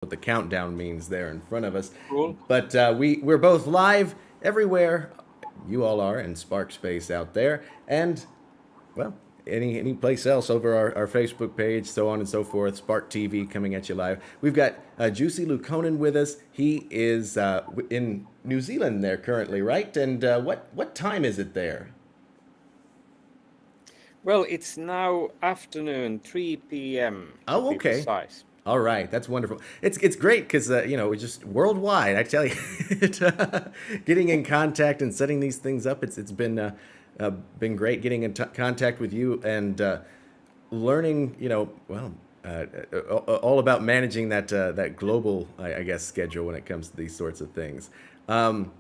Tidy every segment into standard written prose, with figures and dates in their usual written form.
what the countdown means there in front of us. Cool. But we're both live everywhere. You all are in Spark Space out there, and well, any place else over our Facebook page, so on and so forth. Spark TV coming at you live. We've got Jussi Luukkonen with us. He is in New Zealand there currently, right? And what time is it there? Well, it's now afternoon, 3 p.m. to Oh, be okay. precise. All right, that's wonderful. It's great because it's just worldwide. I tell you, getting in contact and setting these things up. It's been great getting in contact with you and learning. All about managing that global, I guess, schedule when it comes to these sorts of things. Um,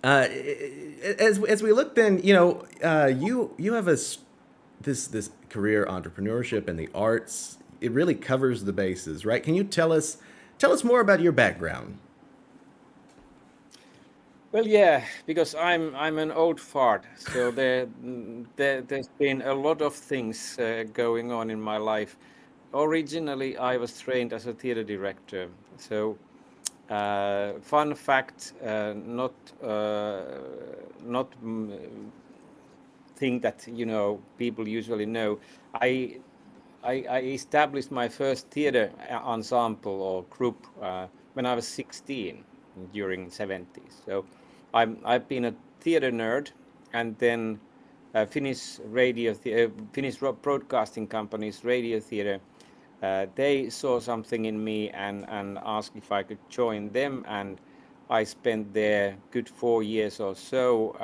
as we look, then you have this career entrepreneurship and the arts. It really covers the bases, right? Can you tell us more about your background? Well, yeah, because I'm an old fart, so there's been a lot of things going on in my life. Originally, I was trained as a theater director. So, fun fact, not thing that people usually know. I I established my first theater ensemble or group when I was 16 during 70s. So I've been a theater nerd, and then Finnish broadcasting companies, radio theater. They saw something in me and asked if I could join them, and I spent there good 4 years or so.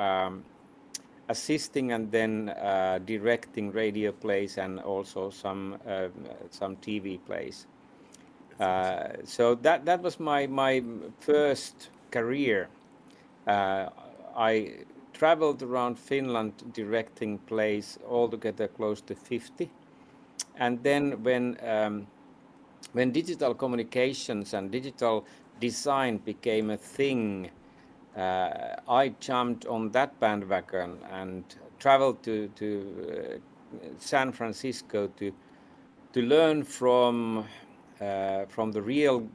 Assisting and then directing radio plays and also some TV plays. That's awesome. So that was my first career. Uh, I traveled around Finland directing plays, altogether close to 50. And then when digital communications and digital design became a thing, I jumped on that bandwagon and traveled to San Francisco to learn from the real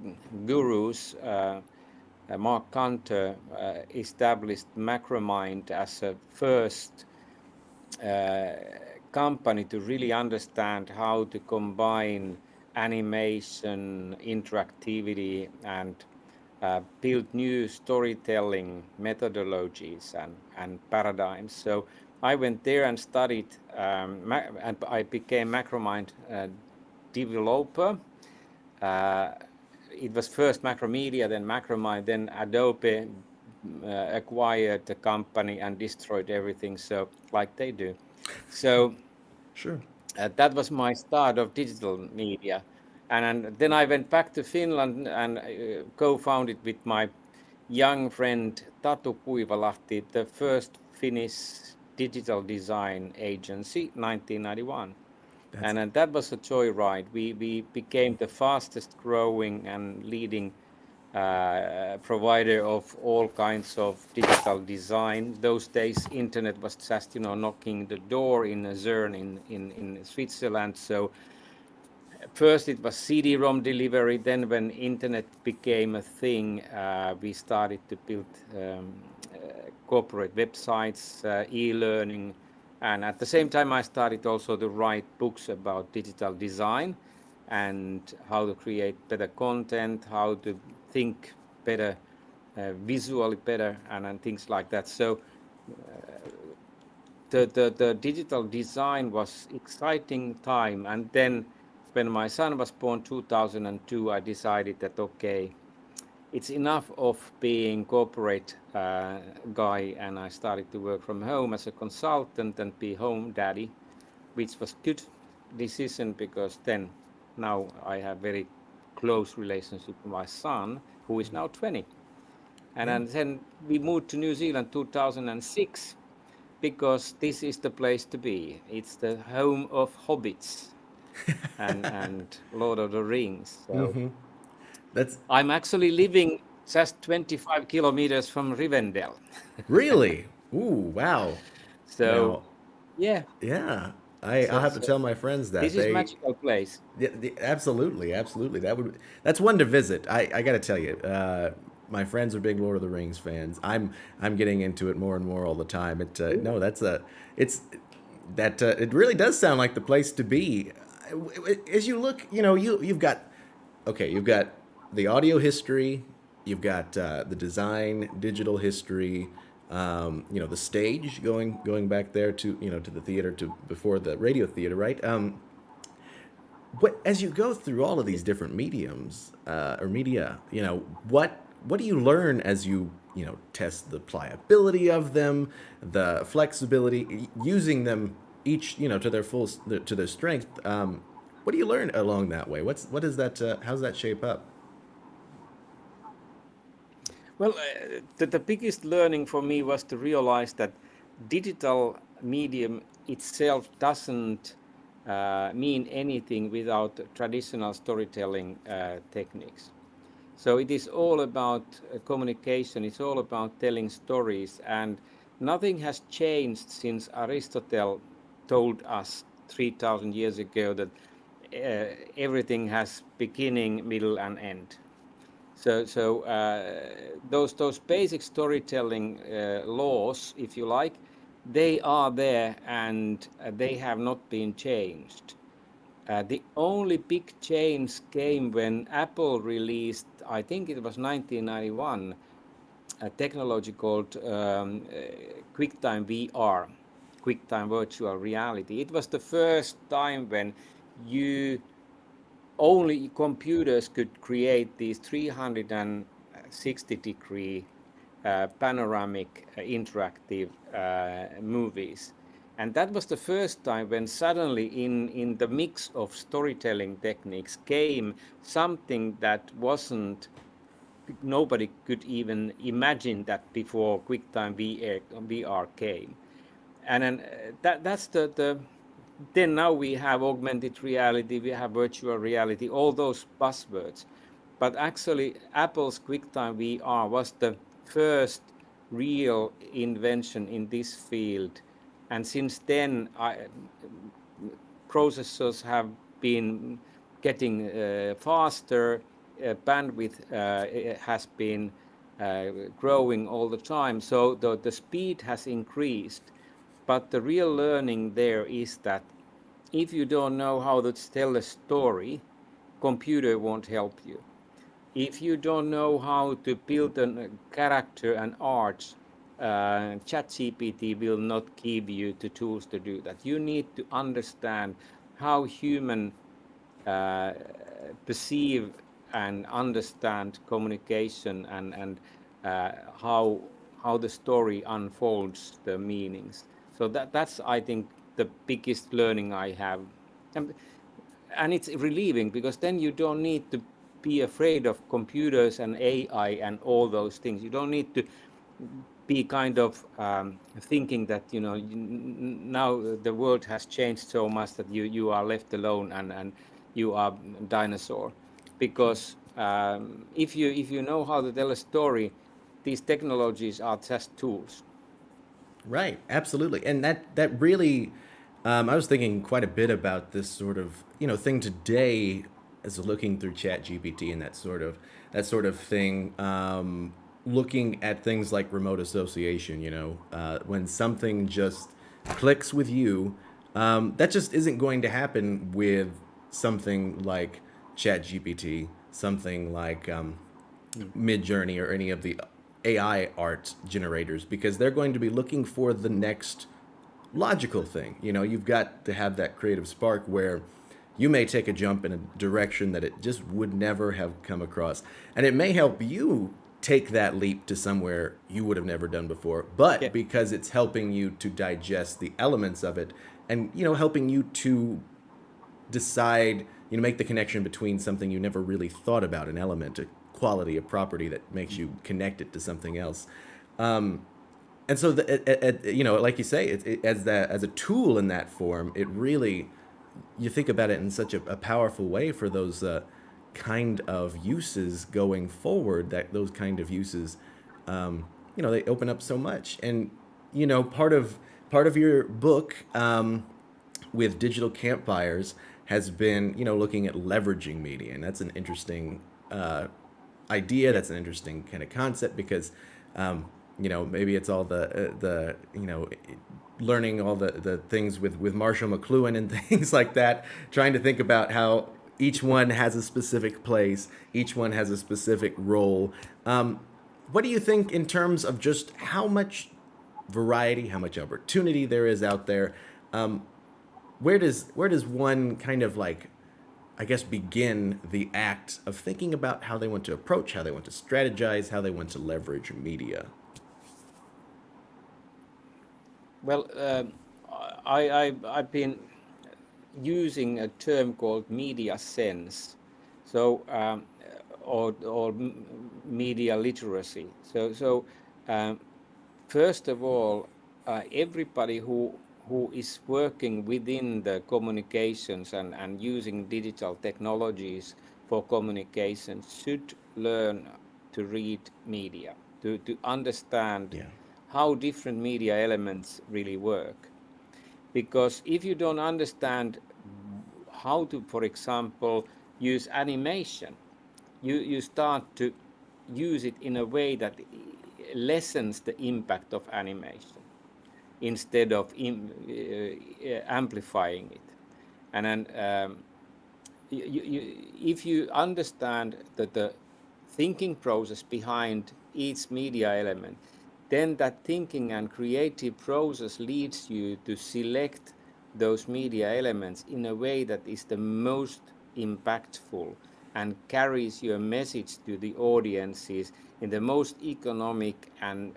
gurus. Mark Cantor established Macromind as a first uh, company to really understand how to combine animation, interactivity, and build new storytelling methodologies and paradigms. So I went there and studied, and I became Macromind developer. Uh, it was first Macromedia, then Macromind, then Adobe acquired the company and destroyed everything. So like they do. So Sure. that was my start of digital media. And then I went back to Finland and co-founded with my young friend Tatu Kuivalahti the first Finnish digital design agency, 1991. That's And that was a joyride. We became the fastest growing and leading provider of all kinds of digital design. Those days, internet was just knocking the door in Zern in Switzerland. So first it was CD-ROM delivery. Then when internet became a thing, we started to build corporate websites, e-learning, and at the same time I started also to write books about digital design and how to create better content, how to think better, visually better, and things like that. So the digital design was exciting time. And then when my son was born 2002, I decided that okay, it's enough of being corporate guy, and I started to work from home as a consultant and be home daddy, which was good decision because then now I have very close relationship with my son, who is now 20. yeah. And then we moved to New Zealand 2006 because this is the place to be. It's the home of hobbits and Lord of the Rings. So That's I'm actually living just 25 kilometers from Rivendell. really. Ooh, wow. So Now, yeah, yeah. I'll So, have to so tell my friends that this is they. magical place. Absolutely, absolutely. That's one to visit. I got to tell you, my friends are big Lord of the Rings fans. I'm getting into it more and more all the time. No, that's a it's that it really does sound like the place to be. As you look, you've got okay, you've got the audio history, you've got the design, digital history, the stage going back there to to the theater to before the radio theater, right? What as you go through all of these different mediums or media, what do you learn as you test the pliability of them, the flexibility, using them each to their to their strength? What do you learn along that way? What is that? How's that shape up? Well, the biggest learning for me was to realize that digital medium itself doesn't mean anything without traditional storytelling techniques. So it is all about communication, it's all about telling stories, and nothing has changed since Aristotle told us 3,000 years ago that everything has beginning, middle, and end. So those basic storytelling laws, if you like, they are there and they have not been changed. The only big change came when Apple released, I think it was 1991, a technology called QuickTime VR, QuickTime Virtual Reality. It was the first time when you only computers could create these 360-degree panoramic interactive movies. And that was the first time when suddenly in the mix of storytelling techniques came something that wasn't, nobody could even imagine that before QuickTime VR came. And then that's the then now we have augmented reality, we have virtual reality, all those buzzwords. But actually, Apple's QuickTime VR was the first real invention in this field. And since then, processors have been getting faster, bandwidth has been growing all the time. So the speed has increased. But the real learning there is that if you don't know how to tell a story, computer won't help you. If you don't know how to build a character and art, ChatGPT will not give you the tools to do that. You need to understand how human uh, perceive and understand communication and how the story unfolds the meanings. So that's I think the biggest learning I have, and, and it's relieving because then you don't need to be afraid of computers and AI and all those things. You don't need to be kind of thinking that now the world has changed so much that you are left alone and you are dinosaur, because if you know how to tell a story, these technologies are just tools. Right, absolutely, and that really, I was thinking quite a bit about this sort of thing today, as looking through Chat GPT and that sort of thing, looking at things like remote association. When something just clicks with you, that just isn't going to happen with something like Chat GPT, something like Mm. Midjourney or any of the AI art generators, because they're going to be looking for the next logical thing. You've got to have that creative spark where you may take a jump in a direction that it just would never have come across. And it may help you take that leap to somewhere you would have never done before, but Yeah. because it's helping you to digest the elements of it and helping you to decide, make the connection between something you never really thought about, an element, a quality, a property that makes you connect it to something else. And so, like you say, as a tool in that form, it really, you think about it in such a powerful way for those kind of uses going forward. That those kind of uses, they open up so much. And part of your book with digital campfires has been, looking at leveraging media, and that's an interesting idea. Yeah. That's an interesting kind of concept because, maybe it's all the learning all the things with Marshall McLuhan and things like that, trying to think about how each one has a specific place, each one has a specific role. What do you think in terms of just how much variety, how much opportunity there is out there? Where does one kind of like, I guess, begin the act of thinking about how they want to approach, how they want to strategize, how they want to leverage media? Well, I've been using a term called media sense, so or media literacy. So first of all, everybody who is working within the communications and using digital technologies for communications should learn to read media, to understand Yeah. how different media elements really work. Because if you don't understand how to, for example, use animation, you start to use it in a way that lessens the impact of animation instead of amplifying it. And then if you understand that the thinking process behind each media element, then that thinking and creative process leads you to select those media elements in a way that is the most impactful and carries your message to the audiences in the most economic and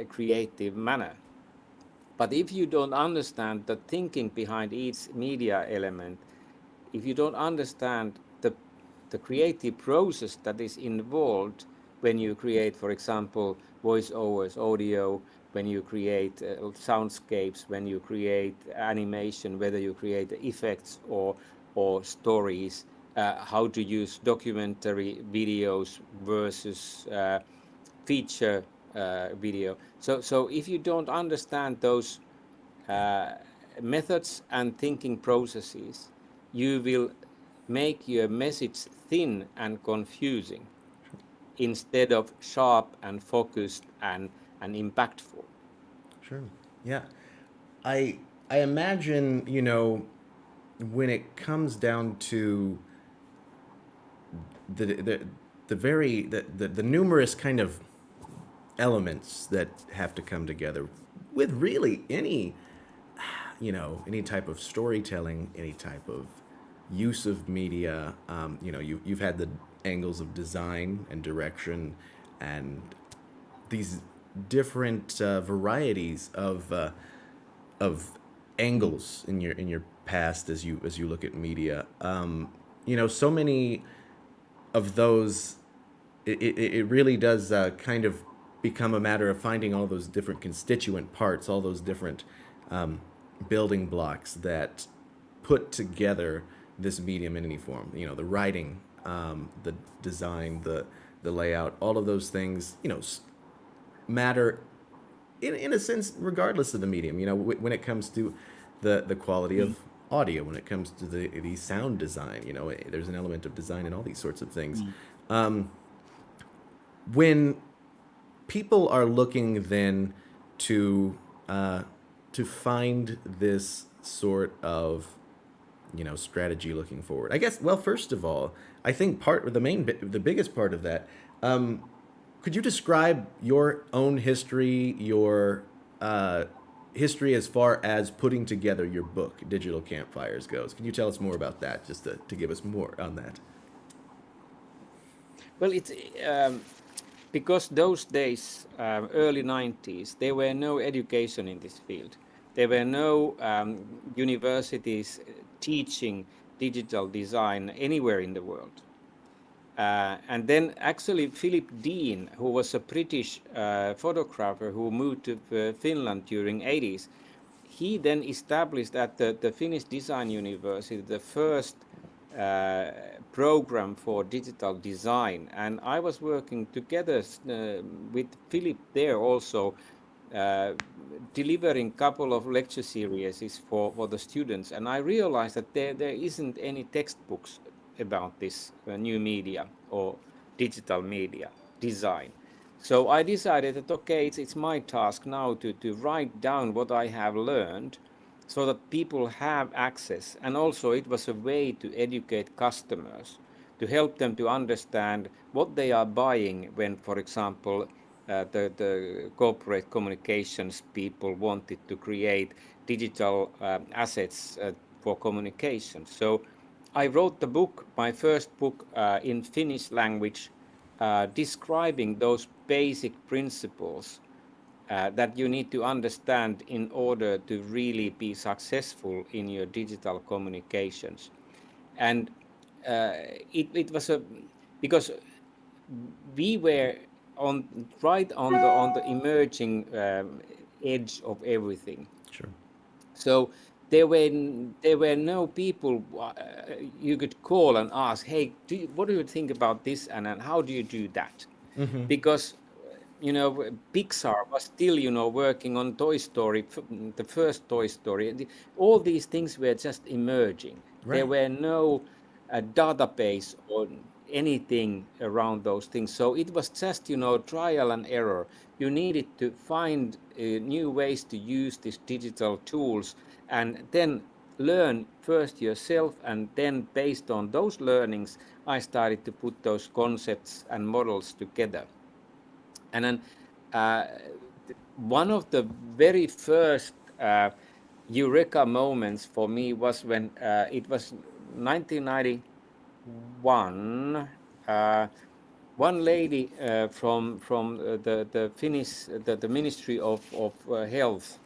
creative manner. But if you don't understand the thinking behind each media element, if you don't understand the creative process that is involved when you create, for example, voiceovers, audio, when you create soundscapes, when you create animation, whether you create effects or stories, how to use documentary videos versus feature video. So if you don't understand those uh, methods and thinking processes, you will make your message thin and confusing instead of sharp and focused and impactful. Sure. Yeah. I I imagine, when it comes down to the the the numerous kind of elements that have to come together with really any type of storytelling, any type of use of media. You've had the angles of design and direction, and these different varieties of angles in your past as you look at media. So many of those. It really does kind of become a matter of finding all those different constituent parts, all those different um, building blocks that put together this medium in any form. The writing, the design, the layout, all of those things. Matter in a sense, regardless of the medium. When it comes to the quality of audio, when it comes to the sound design, there's an element of design in all these sorts of things. Um, when people are looking then to to find this sort of strategy looking forward, I guess. Well, first of all, I think the biggest part of that. Could you describe your own history, your history as far as putting together your book, Digital Campfires, goes? Can you tell us more about that, just to give us more on that? Well, it's because those days, early 90s, there were no education in this field. There were no universities teaching digital design anywhere in the world. And then actually Philip Dean, who was a British photographer who moved to Finland during 80s, he then established at the Finnish Design University the first program for digital design. And I was working together with Philip there also, delivering couple of lecture series for the students, and I realized that there isn't any textbooks about this new media or digital media design. So I decided that, okay, it's my task now to write down what I have learned so that people have access. And also it was a way to educate customers, to help them to understand what they are buying when, for example, the corporate communications people wanted to create digital assets for communication. So I wrote the book, my first book in Finnish language, describing those basic principles that you need to understand in order to really be successful in your digital communications. And it was because we were right on the emerging edge of everything. Sure. So there were no people you could call and ask, hey, what do you think about this, and how do you do that? Because Pixar was still working on Toy Story, the first Toy Story. All these things were just emerging. There Right. were no database or anything around those things. So it was just trial and error. You needed to find new ways to use these digital tools, and then learn first yourself, and then based on those learnings I started to put those concepts and models together. And then one of the very first eureka moments for me was when it was 1991. One lady from the Finnish the Ministry of Health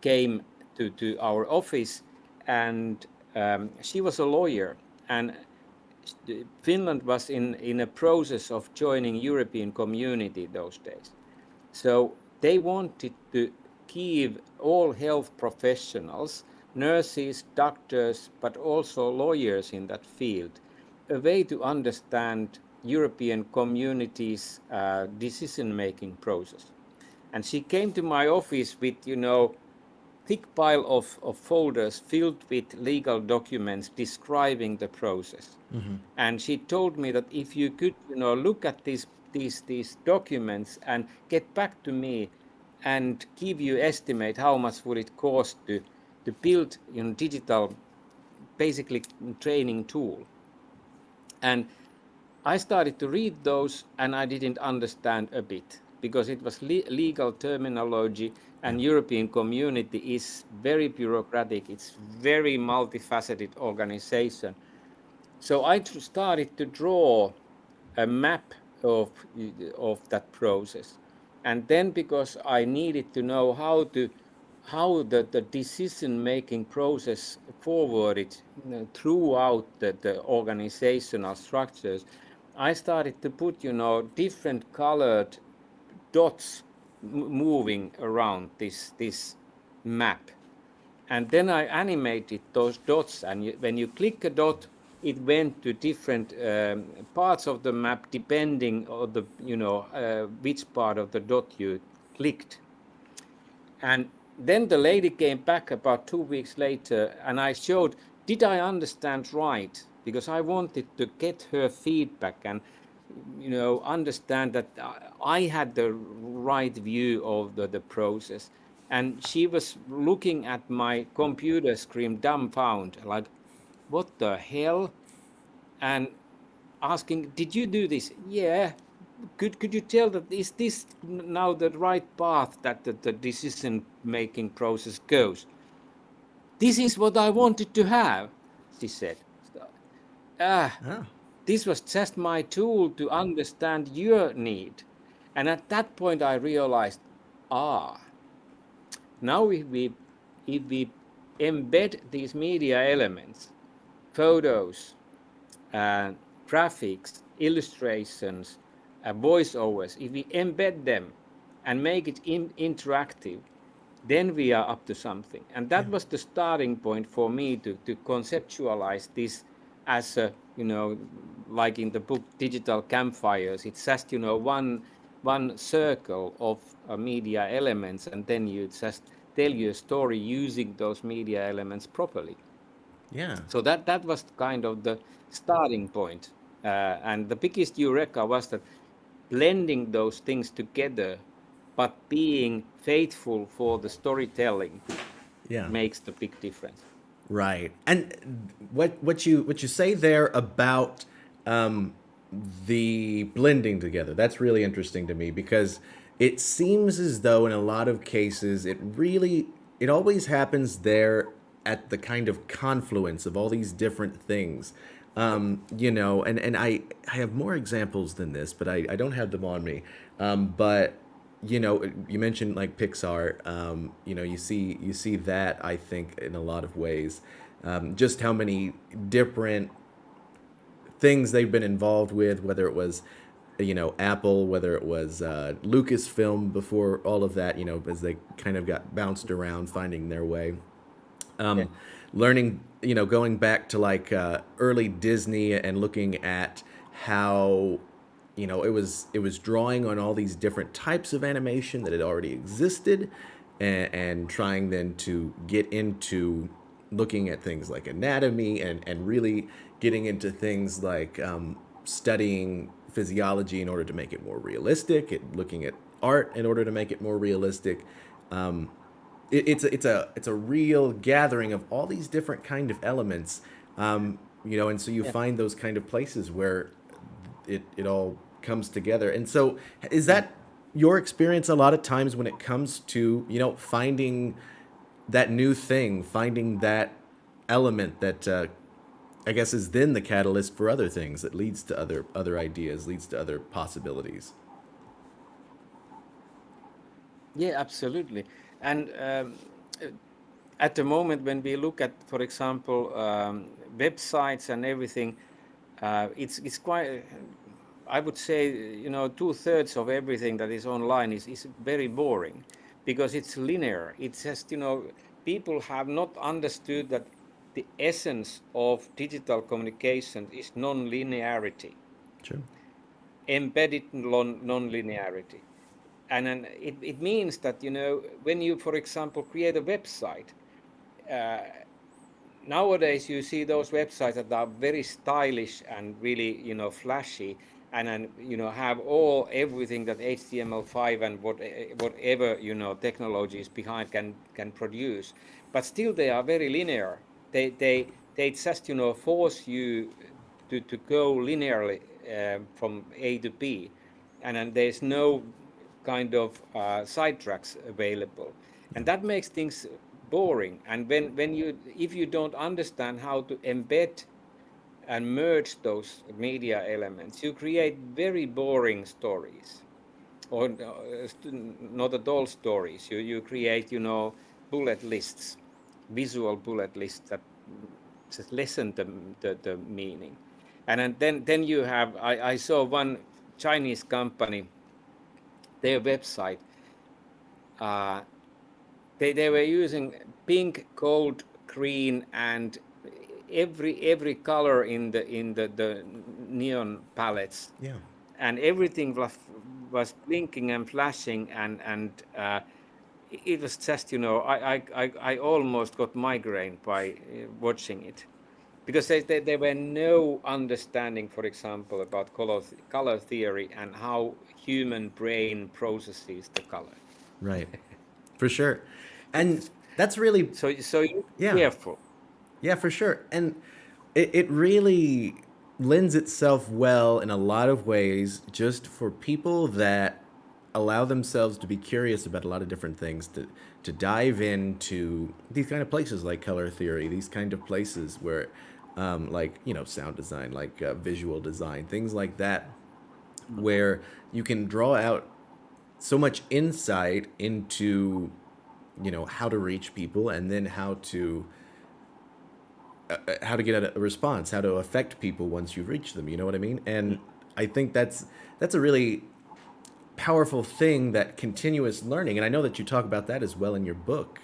came to our office, and she was a lawyer, and Finland was in a process of joining European Community those days. So they wanted to give all health professionals, nurses, doctors, but also lawyers in that field, a way to understand European Community's decision-making process. And she came to my office with, thick pile of folders filled with legal documents describing the process. And she told me that if you could, look at these documents and get back to me and give you estimate how much would it cost to build, digital, basically training tool. And I started to read those, and I didn't understand a bit, because it was legal terminology, and European Community is very bureaucratic. It's very multifaceted organization. So I started to draw a map of that process. And then, because I needed to know how the decision-making process forwarded throughout the organizational structures, I started to put, different colored dots moving around this map. And then I animated those dots, and when you click a dot, it went to different parts of the map depending on the which part of the dot you clicked. And then the lady came back about 2 weeks later, and I showed, did I understand right? Because I wanted to get her feedback and understand that I had the right view of the process. And she was looking at my computer screen dumbfounded, like, what the hell? And asking, did you do this? Yeah. Could you tell that is this now the right path that the decision making process goes? This is what I wanted to have, she said. This was just my tool to understand your need. And at that point I realized, now if we embed these media elements, photos, graphics, illustrations, voiceovers, if we embed them and make it interactive, then we are up to something. And that was the starting point for me to conceptualize this as a, like in the book Digital Campfires. It's just, one one circle of media elements, and then you just tell your story using those media elements properly. Yeah. So that was kind of the starting point. And the biggest eureka was that blending those things together, but being faithful for the storytelling Yeah. makes the big difference. Right. And what you say there about um, the blending together, that's really interesting to me because it seems as though in a lot of cases it always happens there at the kind of confluence of all these different things. And I have more examples than this, but I don't have them on me. But you mentioned like Pixar. You see that I think in a lot of ways, just how many different things they've been involved with, whether it was Apple, whether it was Lucasfilm before all of that, as they kind of got bounced around, finding their way. Yeah. um, Learning, going back to like early Disney and looking at how it was drawing on all these different types of animation that had already existed, and trying then to get into looking at things like anatomy and really getting into things like studying physiology in order to make it more realistic, and looking at art in order to make it more realistic. It's a real gathering of all these different kind of elements, and so you Yeah. find those kind of places where it all comes together. And so is that your experience a lot of times when it comes to finding that new thing, finding that element that I guess is then the catalyst for other things that leads to other ideas, leads to other possibilities? Yeah, absolutely. And uh, at the moment, when we look at, for example, websites and everything, it's quite. I would say, 2/3 of everything that is online is very boring because it's linear. It's just, people have not understood that the essence of digital communication is non-linearity, Sure. embedded non-linearity. And then it means that, when you, for example, create a website, uh, nowadays you see those websites that are very stylish and really, flashy, and then, have everything that HTML5 and whatever, technologies behind can produce, but still they are very linear. They just, force you to go linearly from A to B, and then there's no kind of side tracks available, and that makes things boring. And when you if you don't understand how to embed and merge those media elements, you create very boring stories, or not at all stories. You create, bullet lists, visual bullet lists that just lessen the meaning. And then you have, I saw one Chinese company, their website, uh, they were using pink, gold, green, and every color in the neon palettes, Yeah. and everything was blinking and flashing, and it was just, I almost got migraine by watching it, because there were no understanding, for example, about color theory and how human brain processes the color. Right. For sure. And that's really, So you be yeah. careful. Yeah, for sure. And it really lends itself well in a lot of ways just for people that allow themselves to be curious about a lot of different things, to dive into these kind of places like color theory, these kind of places where like sound design, like visual design, things like that, where you can draw out so much insight into how to reach people, and then how to get a response, how to affect people once you've reached them. You know what I mean? And I think that's a really powerful thing, that continuous learning. And I know that you talk about that as well in your book.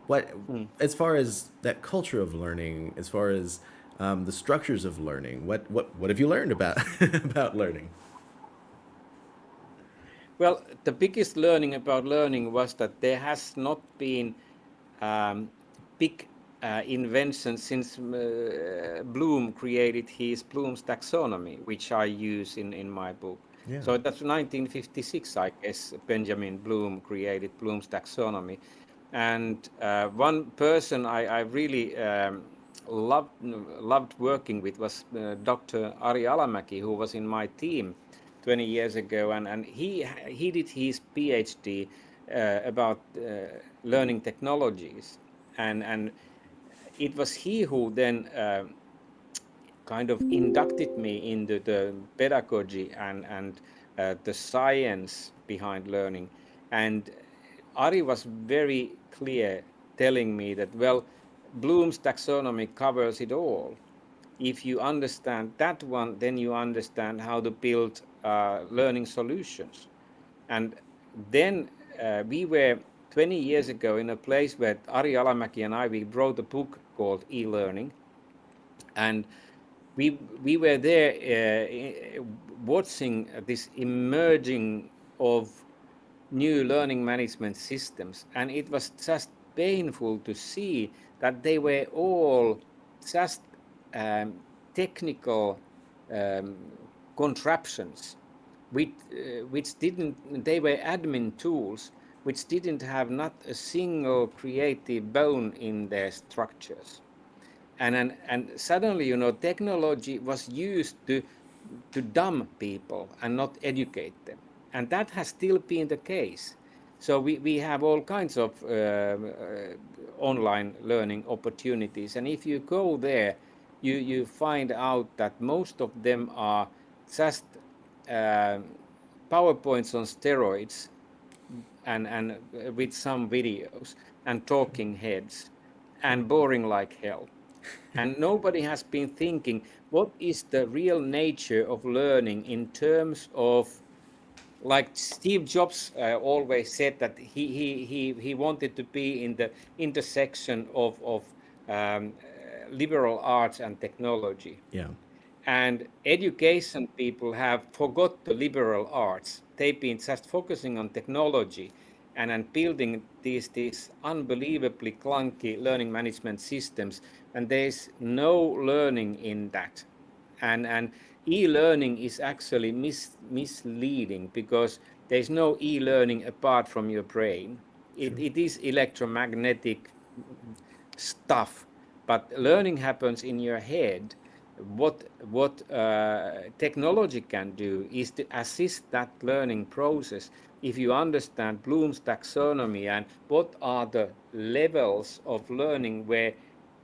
What, Mm. as far as that culture of learning, as far as the structures of learning, what have you learned about about learning? Well, the biggest learning about learning was that there has not been big invention since Bloom created his Bloom's taxonomy, which I use in my book. Yeah. So that's 1956, I guess, Benjamin Bloom created Bloom's taxonomy. And one person I really loved working with was Dr. Ari Alamäki, who was in my team 20 years ago, and he did his PhD about learning technologies, and it was he who then kind of inducted me into the pedagogy and the science behind learning. And Ari was very clear telling me that, well, Bloom's taxonomy covers it all. If you understand that one, then you understand how to build learning solutions. And then we were 20 years ago in a place where Ari Alamäki and we wrote a book called E-Learning. And we were there watching this emerging of new learning management systems, and it was just painful to see that they were all just technical contraptions which didn't, they were admin tools which didn't have not a single creative bone in their structures. And suddenly, you know, technology was used to dumb people and not educate them. And that has still been the case. So we have all kinds of online learning opportunities. And if you go there, you find out that most of them are just PowerPoints on steroids and with some videos and talking heads and boring like hell. And nobody has been thinking, what is the real nature of learning in terms of, like Steve Jobs always said that he wanted to be in the intersection of liberal arts and technology. Yeah. And education people have forgot the liberal arts. They've been just focusing on technology and building these unbelievably clunky learning management systems. And there's no learning in that. And e-learning is actually misleading because there's no e-learning apart from your brain. It is electromagnetic stuff, but learning happens in your head. What technology can do is to assist that learning process. If you understand Bloom's taxonomy and what are the levels of learning where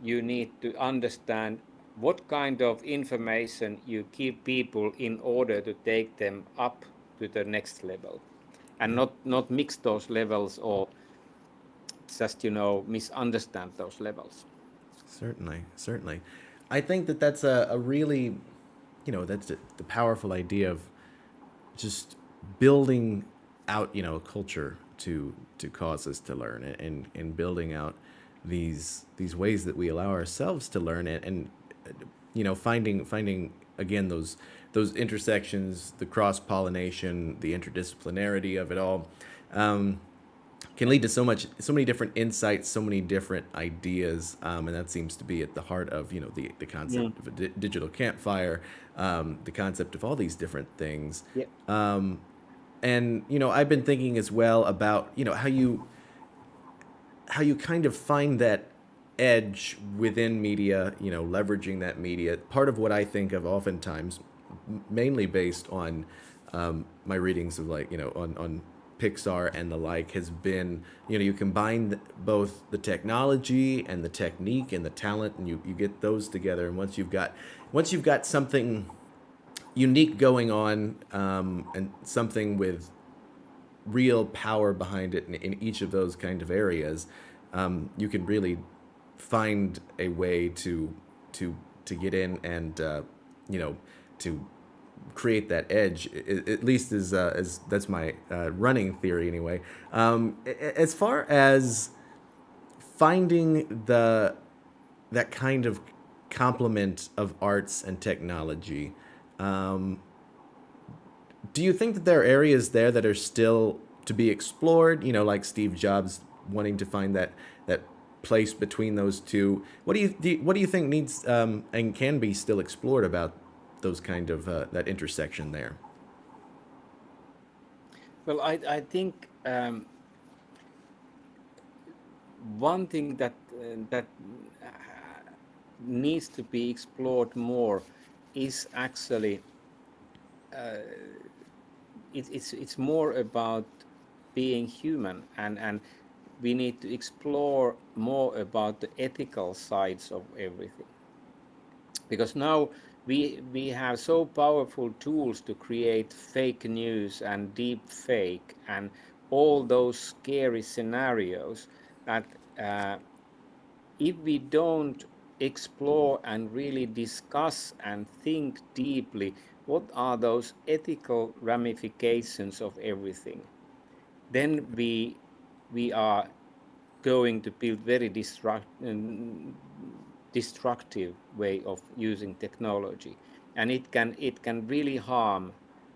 you need to understand what kind of information you give people in order to take them up to the next level, and not mix those levels or just, you know, misunderstand those levels. Certainly, certainly. I think that that's a really, you know, that's the powerful idea of just building out, you know, a culture to cause us to learn, and building out these ways that we allow ourselves to learn, and you know, finding again those intersections, the cross pollination, the interdisciplinarity of it all. Can lead to so many different insights, so many different ideas, and that seems to be at the heart of, you know, the concept of a digital campfire, the concept of all these different things. Yeah. And you know, I've been thinking as well about, you know, how you kind of find that edge within media, you know, leveraging that media. Part of what I think of oftentimes, mainly based on my readings of, like, you know, on Pixar and the like, has been, you know, you combine both the technology and the technique and the talent, and you get those together. And once you've got something unique going on, and something with real power behind it in each of those kind of areas, you can really find a way to get in and you know, to create that edge. At least as that's my running theory anyway. As far as finding that kind of complement of arts and technology, Do you think that there are areas there that are still to be explored? You know, like Steve Jobs wanting to find that place between those two. What do you think needs and can be still explored about those kind of that intersection there? Well, I think one thing that needs to be explored more is actually it's more about being human, and we need to explore more about the ethical sides of everything, because now we have so powerful tools to create fake news and deep fake and all those scary scenarios that if we don't explore and really discuss and think deeply what are those ethical ramifications of everything, then we are going to build very destructive way of using technology, and it can really harm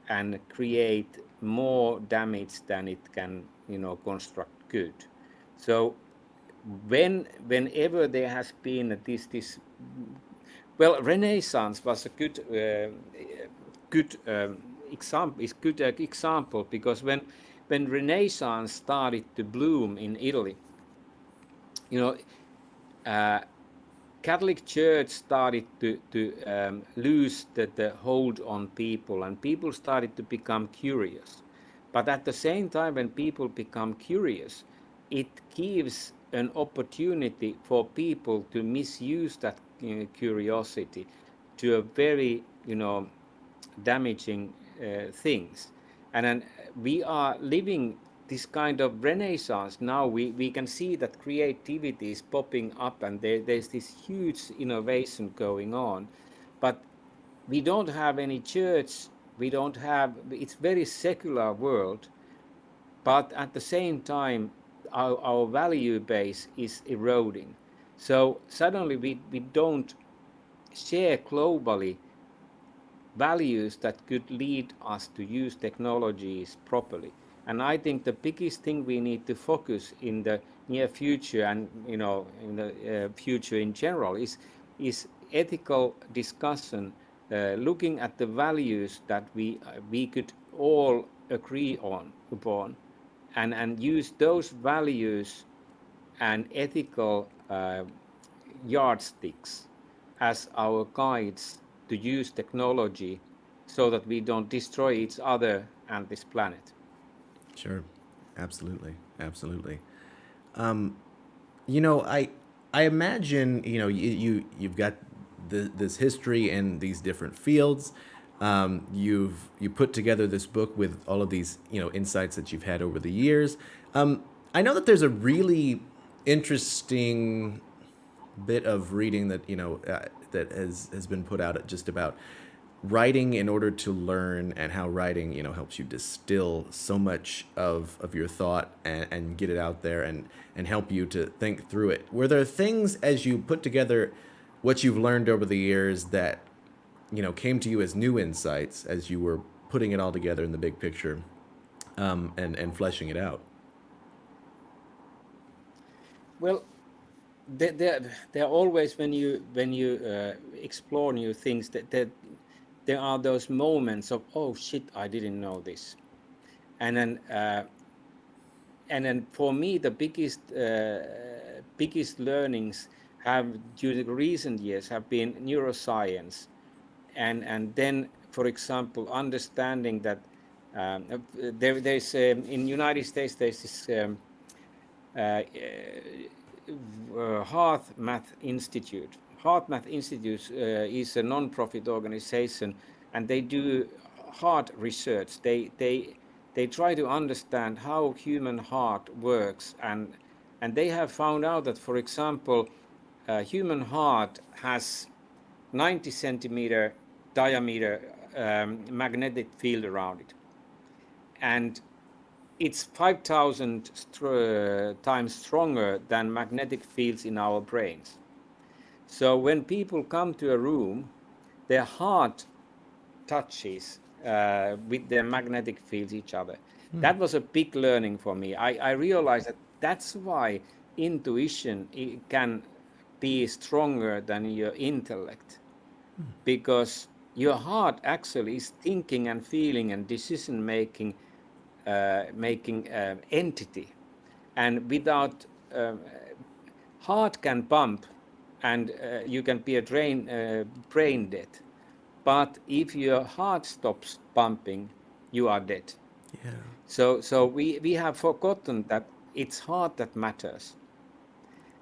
and create more damage than it can construct good. So whenever there has been this well, Renaissance was a good example, because when Renaissance started to bloom in Italy, you know, Catholic Church started to lose the hold on people, and people started to become curious. But at the same time, when people become curious, it gives an opportunity for people to misuse that curiosity to a very damaging things. And then we are living this kind of renaissance now. We can see that creativity is popping up, and there's this huge innovation going on, but we don't have any church. We don't have, it's very secular world, but at the same time our value base is eroding. So suddenly we don't share globally values that could lead us to use technologies properly. And I think the biggest thing we need to focus in the near future, and in the future in general, is ethical discussion, looking at the values that we could all agree upon, and use those values and ethical yardsticks as our guides to use technology, so that we don't destroy each other and this planet. Sure, absolutely, absolutely. You know, I imagine you've got this history in these different fields. You put together this book with all of these insights that you've had over the years. I know that there's a really interesting bit of reading that that has been put out just about writing in order to learn, and how writing helps you distill so much of your thought, and get it out there, and help you to think through it. Were there things, as you put together what you've learned over the years, that came to you as new insights as you were putting it all together in the big picture, and fleshing it out? Well, there are always, when you explore new things, that there are those moments of, oh shit, I didn't know this. And then for me, the biggest learnings have, during the recent years, have been neuroscience, and then, for example, understanding that there's in United States there's this Heart Math Institute. Heart Math Institute is a non-profit organization, and they do heart research. They try to understand how human heart works, and they have found out that, for example, human heart has 90 centimeter diameter magnetic field around it, and it's 5,000 times stronger than magnetic fields in our brains. So when people come to a room, their heart touches with their magnetic fields each other. That was a big learning for me. I realized that that's why intuition can be stronger than your intellect, because your heart actually is thinking and feeling and decision making entity, and without heart can pump, and you can be a brain dead. But if your heart stops pumping, you are dead. Yeah. So we have forgotten that it's heart that matters.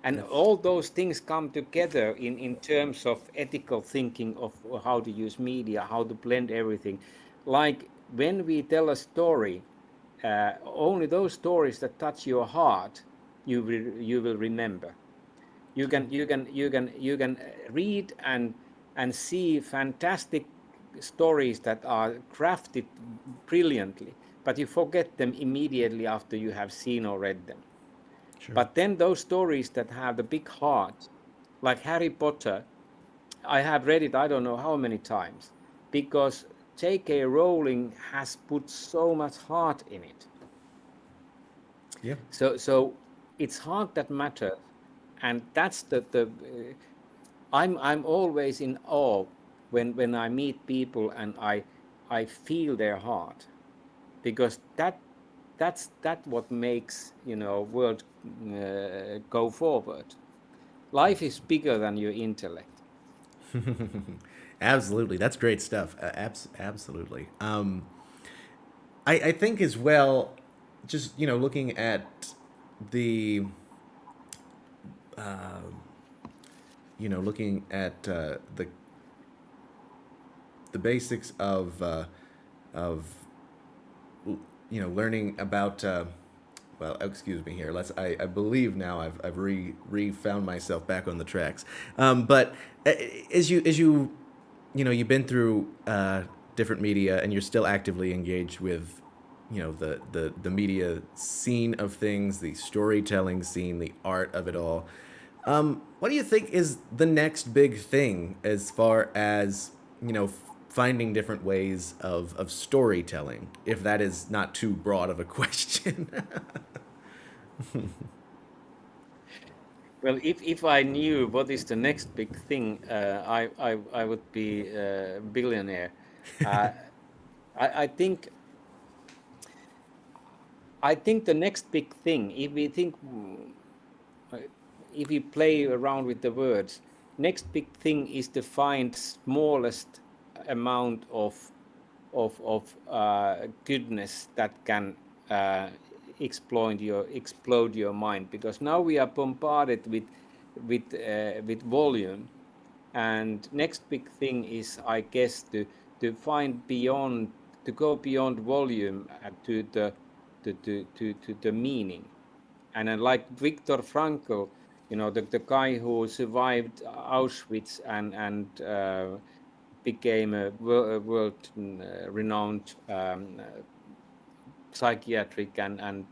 And That's all those things come together in terms of ethical thinking of how to use media, how to blend everything. Like when we tell a story, only those stories that touch your heart, you will remember. You can read and see fantastic stories that are crafted brilliantly, but you forget them immediately after you have seen or read them. sure. But then those stories that have the big heart, like Harry Potter, I have read it I don't know how many times, because J.K. Rowling has put so much heart in it. Yeah. So it's heart that matters, and that's I'm always in awe when I meet people and I feel their heart, because that's what makes world go forward. Life is bigger than your intellect. Absolutely. That's great stuff. Absolutely. I think as well, just, looking at the, looking at the basics of learning about well, excuse me here. I believe now I've found myself back on the tracks. But uh, as you you've been through different media, and you're still actively engaged with the media scene of things, the storytelling scene, the art of it all. What do you think is the next big thing as far as finding different ways of storytelling, if that is not too broad of a question? Well, if I knew what is the next big thing, I would be a billionaire. Uh, I think the next big thing, if we think, uh, if we play around with the words, next big thing is to find smallest amount of goodness that can explode your mind, because now we are bombarded with volume, and next big thing is, I guess, to find beyond, to go beyond volume to the meaning. And then, like Viktor Frankl, the guy who survived Auschwitz and became a world renowned psychiatric and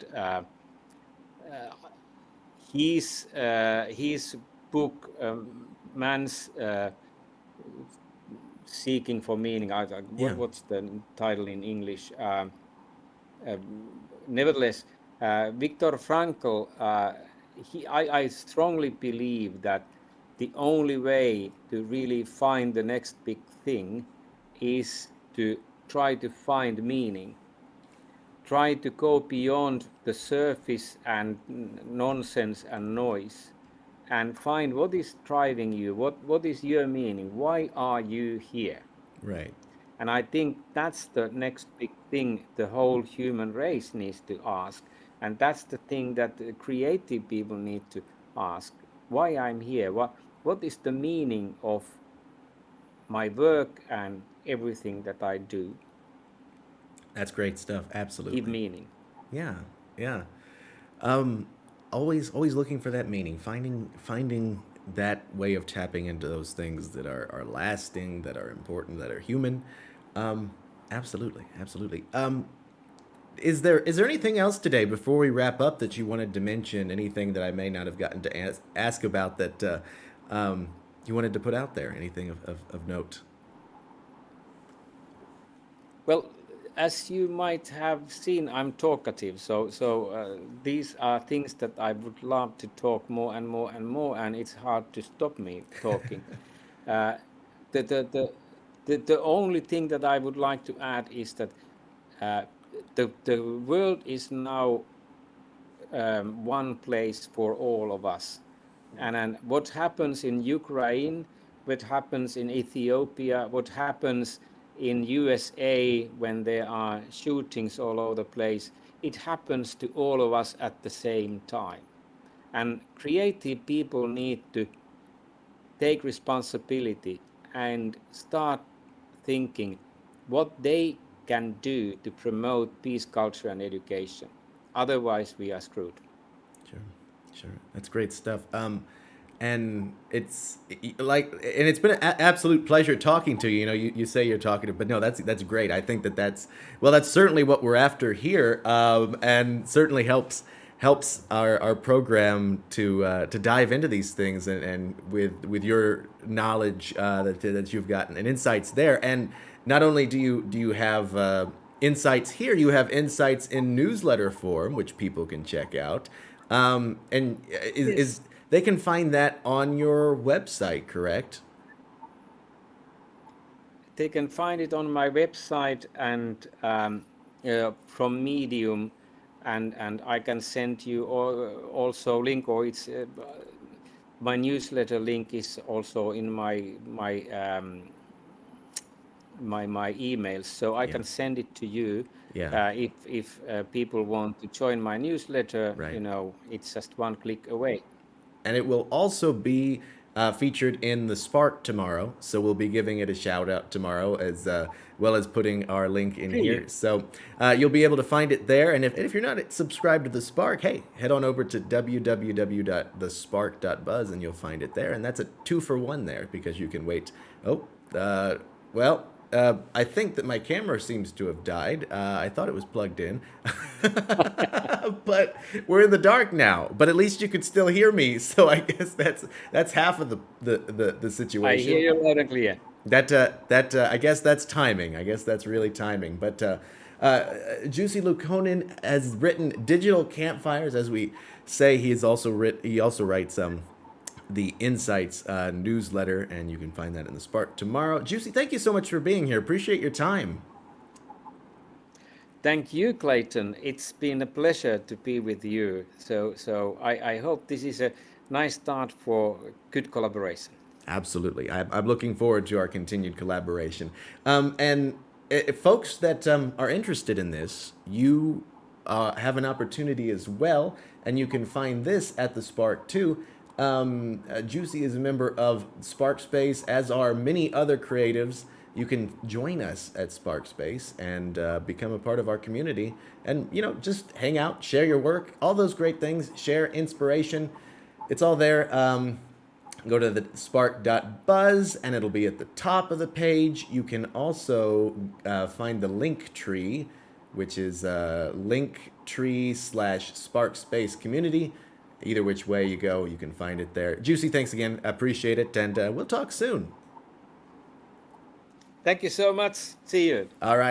his book, Man's Seeking for Meaning. Yeah. What's the title in English? Uh, Nevertheless, Viktor Frankl, I strongly believe that the only way to really find the next big thing is to try to find meaning, try to go beyond the surface and nonsense and noise, and find what is driving you, what is your meaning, why are you here. Right. And I think that's the next big thing the whole human race needs to ask. And that's the thing that the creative people need to ask. Why I'm here? What is the meaning of my work and everything that I do? That's great stuff. Give Absolutely. meaning. Yeah. Yeah. Um, always looking for that meaning, finding that way of tapping into those things that are lasting, that are important, that are human. Um, absolutely. Absolutely. Is there anything else today before we wrap up that you wanted to mention? Anything that I may not have gotten to ask about that you wanted to put out there? Anything of note? Well, as you might have seen, I'm talkative. So these are things that I would love to talk more and more and more, and it's hard to stop me talking. Uh, the, the, the, the only thing that I would like to add is that uh, the world is now one place for all of us. And then what happens in Ukraine, what happens in Ethiopia, what happens in USA when there are shootings all over the place, it happens to all of us at the same time. And creative people need to take responsibility and start thinking what they can do to promote peace culture and education. Otherwise, we are screwed. Sure, sure. That's great stuff. And it's been an absolute pleasure talking to you. You know, you say you're talkative, but no, that's great. I think that's certainly what we're after here, and certainly helps our program to dive into these things and with your knowledge that you've gotten and insights there. And not only do you have insights here, you have insights in newsletter form, which people can check out. And is they can find that on your website, correct? They can find it on my website and from Medium, and I can send you also link, or it's my newsletter link is also in my emails, so I can send it to you. Yeah. If people want to join my newsletter, Right. you know, it's just one click away. And it will also be featured in the Spark tomorrow. So we'll be giving it a shout out tomorrow as well as putting our link in here. So you'll be able to find it there. And if you're not subscribed to the Spark, hey, head on over to www.thespark.buzz and you'll find it there. And that's a 2-for-1 there because you can wait. I think that my camera seems to have died. I thought it was plugged in, but we're in the dark now. But at least you can still hear me, so I guess that's half of the situation. I hear you loud and clear. I guess that's timing. I guess that's really timing. But Jussi Luukkonen has written Digital Campfires, as we say. He also writes the Insights newsletter, and you can find that in the Spark tomorrow. Jussi, thank you so much for being here. Appreciate your time. Thank you, Clayton. It's been a pleasure to be with you. So I hope this is a nice start for good collaboration. Absolutely. I'm looking forward to our continued collaboration. And if folks that are interested in this, you have an opportunity as well, and you can find this at the Spark too. Jussi is a member of Sparkspace, as are many other creatives. You can join us at Sparkspace and become a part of our community and, you know, just hang out, share your work, all those great things, share inspiration. It's all there. Go to the spark.buzz and it'll be at the top of the page. You can also find the link tree, which is linktree/Sparkspace community. Either which way you go, you can find it there. Jussi, thanks again. Appreciate it. And we'll talk soon. Thank you so much. See you. All right.